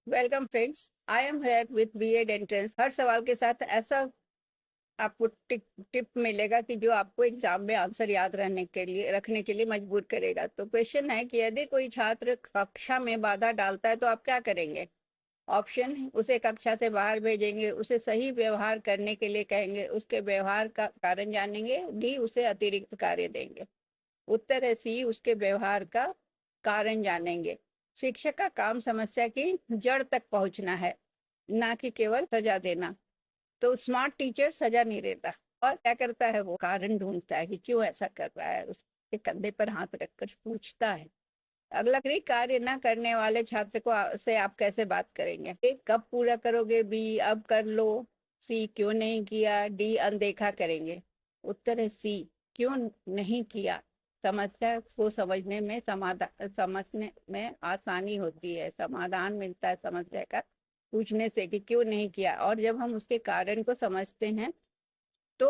Welcome friends, I am here with B Ed entrance. हर सवाल के साथ ऐसा आपको टिप मिलेगा कि जो आपको एग्जाम में आंसर याद रखने के लिए मजबूर करेगा। तो क्वेश्चन है कि यदि कोई छात्र कक्षा में बाधा डालता है तो आप क्या करेंगे। ऑप्शन: उसे कक्षा से बाहर भेजेंगे, उसे सही व्यवहार करने के लिए कहेंगे, उसके व्यवहार का कारण जानेंगे, डी उसे अतिरिक्त कार्य देंगे। उत्तर है सी, उसके व्यवहार का कारण जानेंगे। शिक्षक का काम समस्या की जड़ तक पहुंचना है, ना कि केवल सजा देना। तो स्मार्ट टीचर सजा नहीं देता, और क्या करता है, वो कारण ढूंढता है कि क्यों ऐसा कर रहा है, उसके कंधे पर हाथ रखकर पूछता है। अगला, कार्य न करने वाले छात्र को से आप कैसे बात करेंगे। ए, कब पूरा करोगे, बी अब कर लो, सी क्यों नहीं किया, डी अनदेखा करेंगे। उत्तर है सी, क्यों नहीं किया। समस्या को समझने में आसानी होती है, समाधान मिलता है समस्या का पूछने से कि क्यों नहीं किया। और जब हम उसके कारण को समझते हैं तो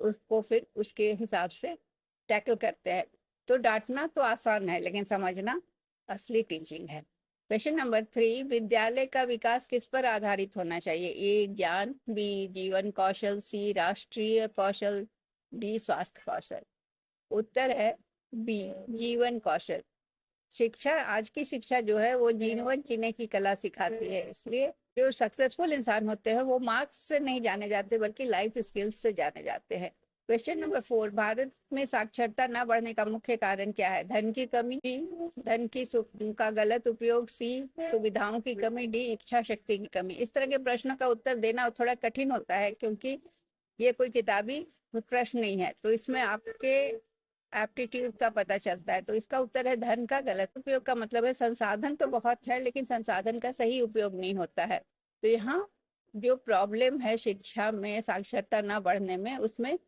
उसको फिर उसके हिसाब से टैकल करते हैं। तो डांटना तो आसान है, लेकिन समझना असली टीचिंग है। क्वेश्चन नंबर 3, विद्यालय का विकास किस पर आधारित होना चाहिए। ए ज्ञान, बी जीवन कौशल, सी राष्ट्रीय कौशल, डी स्वास्थ्य कौशल। उत्तर है बी जीवन कौशल। शिक्षा, आज की शिक्षा जो है वो जीवन जीने की कला सिखाती है, इसलिए जो सक्सेसफुल इंसान होते हैं वो मार्क्स से नहीं जाने जाते बल्कि लाइफ स्किल्स से जाने जाते हैं। क्वेश्चन नंबर 4, भारत में साक्षरता न बढ़ने का मुख्य कारण क्या है। धन की कमी, बी धन की का गलत उपयोग, सी सुविधाओं की कमी, डी इच्छा शक्ति की कमी। इस तरह के प्रश्नों का उत्तर देना थोड़ा कठिन होता है, क्योंकि ये कोई किताबी प्रश्न नहीं है, तो इसमें आपके एप्टीट्यूड का पता चलता है। तो इसका उत्तर है धन का गलत उपयोग। का मतलब है संसाधन तो बहुत है, लेकिन संसाधन का सही उपयोग नहीं होता है। तो यहाँ जो प्रॉब्लम है शिक्षा में साक्षरता ना बढ़ने में, उसमें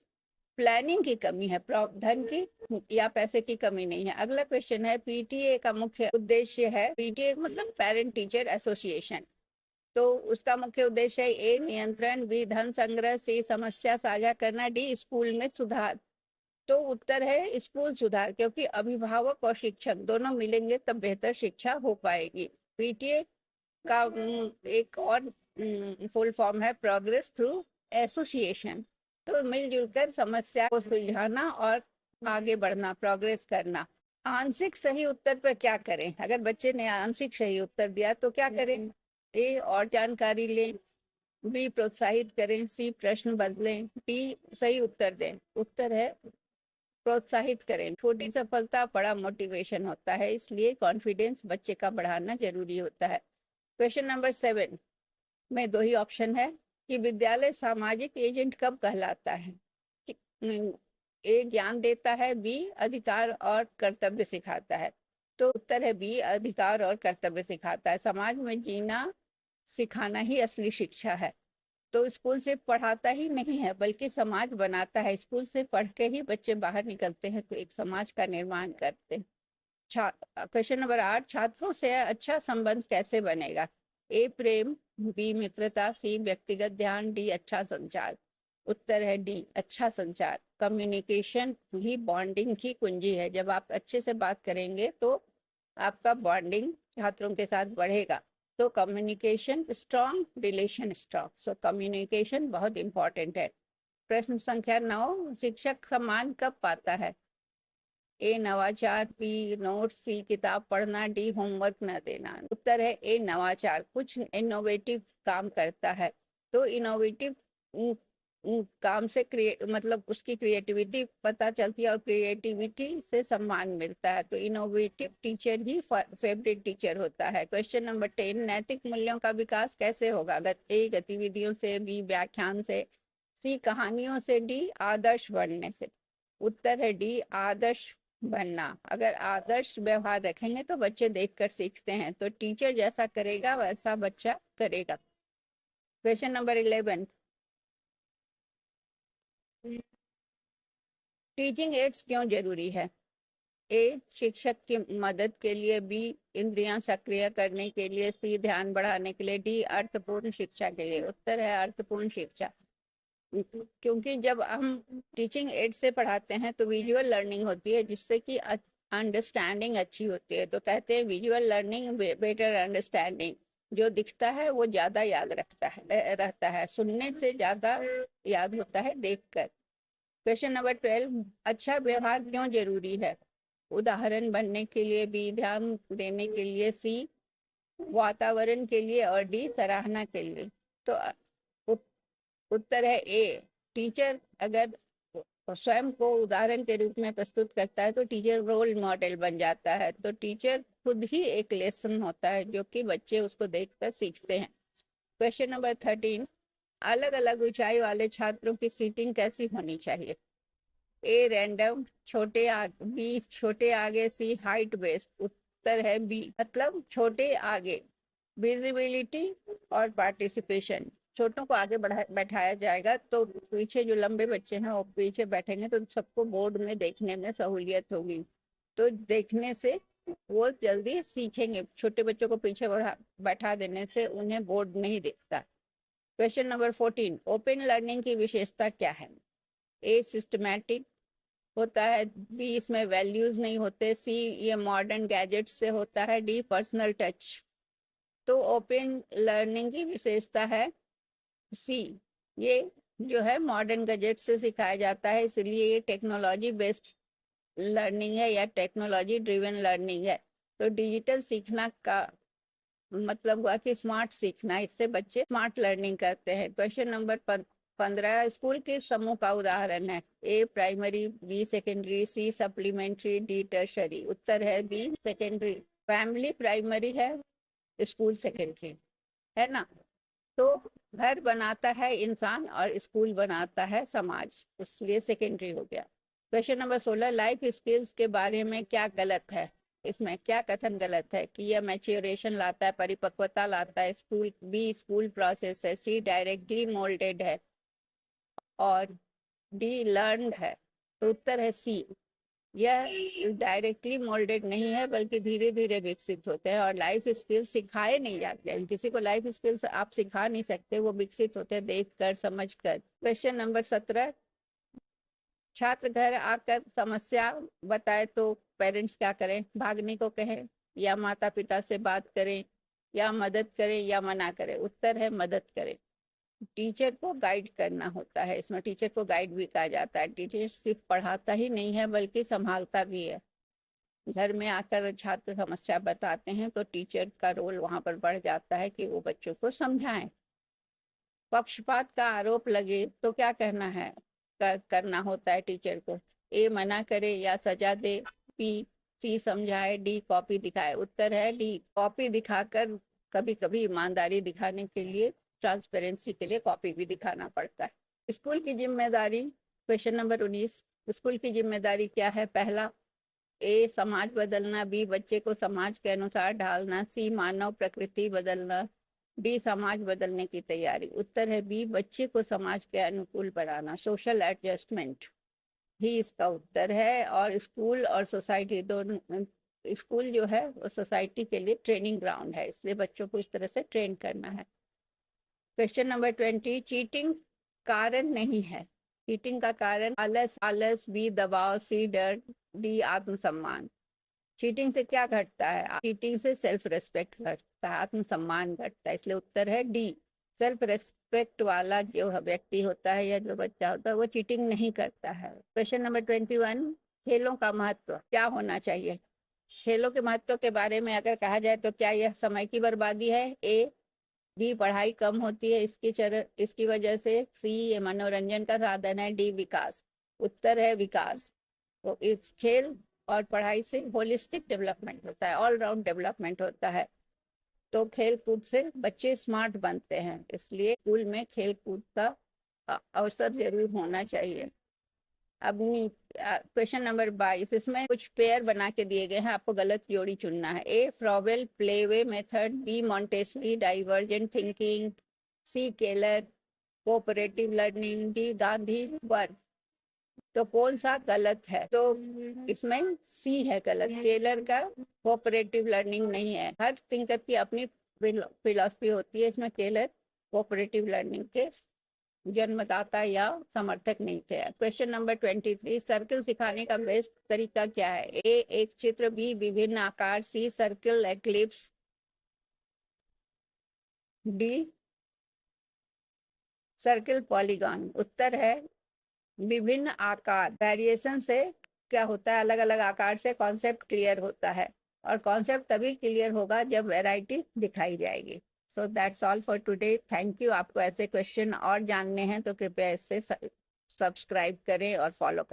प्लानिंग की कमी है, धन की या पैसे की कमी नहीं है। अगला क्वेश्चन है, पीटीए का मुख्य उद्देश्य है। पीटीए मतलब पेरेंट टीचर एसोसिएशन। तो उसका मुख्य उद्देश्य है ए नियंत्रण, बी धन संग्रह, सी समस्या साझा करना, डी स्कूल में सुधार। तो उत्तर है स्कूल सुधार, क्योंकि अभिभावक और शिक्षक दोनों मिलेंगे तब बेहतर शिक्षा हो पाएगी। पीटीए का एक और फुल फॉर्म है प्रोग्रेस थ्रू एसोसिएशन। तो मिलजुल कर समस्या को सुलझाना और आगे बढ़ना, प्रोग्रेस करना। आंशिक सही उत्तर पर क्या करें। अगर बच्चे ने आंशिक सही उत्तर दिया तो क्या करें। ए और जानकारी लें, बी प्रोत्साहित करें, सी प्रश्न बदलें, डी सही उत्तर दें। उत्तर है प्रोत्साहित करें। छोटी सफलता बड़ा मोटिवेशन होता है, इसलिए कॉन्फिडेंस बच्चे का बढ़ाना जरूरी होता है। क्वेश्चन नंबर 7 में दो ही ऑप्शन है कि विद्यालय सामाजिक एजेंट कब कहलाता है। ए ज्ञान देता है, बी अधिकार और कर्तव्य सिखाता है। तो उत्तर है बी अधिकार और कर्तव्य सिखाता है। समाज में जीना सिखाना ही असली शिक्षा है। तो स्कूल से पढ़ाता ही नहीं है बल्कि समाज बनाता है। स्कूल से पढ़ के ही बच्चे बाहर निकलते हैं तो एक समाज का निर्माण करते हैं। क्वेश्चन नंबर 8, छात्रों से अच्छा संबंध कैसे बनेगा। ए प्रेम, बी मित्रता, सी व्यक्तिगत ध्यान, डी अच्छा संचार। उत्तर है डी अच्छा संचार। कम्युनिकेशन ही बॉन्डिंग की कुंजी है। जब आप अच्छे से बात करेंगे तो आपका बॉन्डिंग छात्रों के साथ बढ़ेगा। तो communication strong, relation strong. So communication बहुत इंपॉर्टेंट है। प्रश्न संख्या 9, शिक्षक सम्मान कब पाता है। ए नवाचार, बी नोट, सी किताब पढ़ना, डी होमवर्क न देना। उत्तर है ए नवाचार, कुछ इनोवेटिव काम करता है। तो इनोवेटिव काम से मतलब उसकी क्रिएटिविटी पता चलती है और क्रिएटिविटी से सम्मान मिलता है। तो इनोवेटिव टीचर ही फेवरेट टीचर होता है। क्वेश्चन नंबर 10, नैतिक मूल्यों का विकास कैसे होगा। ए गतिविधियों से, बी व्याख्यान से, सी कहानियों से, डी आदर्श बनने से। उत्तर है डी आदर्श बनना। अगर आदर्श व्यवहार रखेंगे तो बच्चे देखकर सीखते हैं, तो टीचर जैसा करेगा वैसा बच्चा करेगा। क्वेश्चन नंबर 11, टीचिंग एड्स क्यों जरूरी है। ए शिक्षक की मदद के लिए, बी इंद्रियां सक्रिय करने के लिए, सी ध्यान बढ़ाने के लिए, डी अर्थपूर्ण शिक्षा के लिए। उत्तर है अर्थपूर्ण शिक्षा। क्योंकि जब हम टीचिंग एड से पढ़ाते हैं तो विजुअल लर्निंग होती है, जिससे कि अंडरस्टैंडिंग अच्छी होती है। तो कहते हैं विजुअल लर्निंग बेटर अंडरस्टैंडिंग। जो दिखता है वो ज्यादा याद रहता है, सुनने से ज्यादा याद होता है देखकर। क्वेश्चन नंबर 12, अच्छा व्यवहार क्यों जरूरी है? उदाहरण बनने के लिए, बी ध्यान देने के लिए, सी वातावरण के लिए, और डी सराहना के लिए। तो उत्तर है ए। टीचर अगर स्वयं को उदाहरण के रूप में प्रस्तुत करता है तो टीचर रोल मॉडल बन जाता है। तो टीचर खुद ही एक लेसन होता है जो कि बच्चे उसको देखकर सीखते हैं। क्वेश्चन नंबर 13, अलग अलग ऊंचाई वाले छात्रों की सीटिंग कैसी होनी चाहिए? ए रैंडम, बी छोटे आगे, सी हाइट बेस्ड। उत्तर है बी, मतलब छोटे आगे, विजिबिलिटी और पार्टिसिपेशन। छोटों को आगे बैठाया जाएगा तो पीछे जो लंबे बच्चे हैं वो पीछे बैठेंगे तो सबको बोर्ड में देखने में सहूलियत होगी। तो देखने से वो जल्दी सीखेंगे। छोटे बच्चों को पीछे बैठा देने से उन्हें बोर्ड नहीं दिखता। क्वेश्चन नंबर 14, ओपन लर्निंग की विशेषता क्या है? ए सिस्टमैटिक होता है, बी इसमें वैल्यूज नहीं होते, सी ये मॉडर्न गैजेट्स से होता है, डी पर्सनल टच। तो ओपन लर्निंग की विशेषता है सी, ये जो है मॉडर्न गैजेट से सिखाया जाता है, इसलिए ये टेक्नोलॉजी बेस्ड लर्निंग है या टेक्नोलॉजी ड्रिवन लर्निंग है। तो डिजिटल सीखना का मतलब हुआ कि स्मार्ट सीखना, इससे बच्चे स्मार्ट लर्निंग करते हैं। क्वेश्चन नंबर 15, स्कूल के समूह का उदाहरण है? ए प्राइमरी, बी सेकेंडरी, सी सप्लीमेंट्री, डी टर्शरी। उत्तर है बी सेकेंडरी। फैमिली प्राइमरी है, स्कूल सेकेंडरी है ना। तो घर बनाता है इंसान और स्कूल बनाता है समाज, इसलिए सेकेंडरी हो गया। क्वेश्चन नंबर 16, लाइफ स्किल्स के बारे में क्या गलत है? इसमें क्या कथन गलत है? कि यह मैच्योरेशन लाता है, परिपक्वता लाता है, स्कूल प्रोसेस है, सी डायरेक्टली मोल्डेड है, और डी लर्नड है। तो उत्तर है सी, यह डायरेक्टली मोल्डेड नहीं है बल्कि धीरे धीरे विकसित होते हैं। और लाइफ स्किल्स सिखाए नहीं जाते हैं, किसी को लाइफ स्किल्स आप सिखा नहीं सकते, वो विकसित होते हैं देख कर समझ कर। क्वेश्चन नंबर 17, छात्र घर आकर समस्या बताए तो पेरेंट्स क्या करें? भागने को कहें, या माता पिता से बात करें, या मदद करें, या मना करें? उत्तर है मदद करें। टीचर को गाइड करना होता है, इसमें टीचर को गाइड भी कहा जाता है। टीचर सिर्फ पढ़ाता ही नहीं है बल्कि संभालता भी है। घर में आकर छात्र समस्या बताते हैं तो टीचर का रोल वहां पर बढ़ जाता है कि वो बच्चों को समझाएं। पक्षपात का आरोप लगे तो क्या करना होता है टीचर को? ए मना करे या सजा दे, बी सी समझाए, डी कॉपी दिखाए। उत्तर है डी, कॉपी दिखाकर। कभी कभी ईमानदारी दिखाने के लिए, ट्रांसपेरेंसी के लिए कॉपी भी दिखाना पड़ता है। स्कूल की जिम्मेदारी, क्वेश्चन नंबर 19, स्कूल की जिम्मेदारी क्या है? पहला, ए समाज बदलना, बी बच्चे को समाज के अनुसार ढालना, सी मानव प्रकृति बदलना, डी समाज बदलने की तैयारी। उत्तर है बी, बच्चे को समाज के अनुकूल बनाना, सोशल एडजस्टमेंट ही इसका उत्तर है। और स्कूल और सोसाइटी दोनों, स्कूल जो है वो सोसाइटी के लिए ट्रेनिंग ग्राउंड है, इसलिए बच्चों को इस तरह से ट्रेन करना है। क्वेश्चन नंबर 20, चीटिंग कारण नहीं है। चीटिंग का कारण आलस, बी दबाव, सी डर, डी आत्मसम्मान। चीटिंग से क्या घटता है? चीटिंग से सेल्फ रेस्पेक्ट घटता है, आत्मसम्मान घटता है, इसलिए उत्तर है डी। सेल्फ रेस्पेक्ट वाला जो व्यक्ति होता है या जो बच्चा होता है वो चीटिंग नहीं करता है। क्वेश्चन नंबर 21, खेलों का महत्व क्या होना चाहिए? खेलों के महत्व के बारे में अगर कहा जाए तो क्या यह समय की बर्बादी है? ए बी पढ़ाई कम होती है इसकी वजह से, सी ये मनोरंजन का साधन है, डी विकास। उत्तर है विकास। तो इस खेल और पढ़ाई से होलिस्टिक डेवलपमेंट होता है, ऑलराउंड डेवलपमेंट होता है। तो खेल कूद से बच्चे स्मार्ट बनते हैं, इसलिए स्कूल में खेल कूद का अवसर जरूर होना चाहिए। अपनी क्वेश्चन नंबर 22, इसमें कुछ पेयर बना के दिए गए हैं, आपको गलत जोड़ी चुनना है। A Froebel play way method, B Montessori divergent thinking, C Keller cooperative learning, D Gandhi work. तो कौन सा गलत है? तो इसमें सी है गलत, केलर का कोऑपरेटिव लर्निंग नहीं है। हर थिंकर की अपनी फिलॉसफी होती है, इसमें केलर कोऑपरेटिव लर्निंग के जन्मदाता या समर्थक नहीं थे। क्वेश्चन नंबर 23, सर्कल सिखाने का बेस्ट तरीका क्या है? ए एक चित्र, बी विभिन्न आकार, C circle ellipse, D circle polygon. उत्तर है विभिन्न आकार। वेरिएशन से क्या होता है, अलग अलग आकार से कॉन्सेप्ट क्लियर होता है, और कॉन्सेप्ट तभी क्लियर होगा जब वैरायटी दिखाई जाएगी। So that's all for today. Thank you. आपको ऐसे क्वेश्चन और जानने हैं तो कृपया इससे सब्सक्राइब करें और फॉलो करें।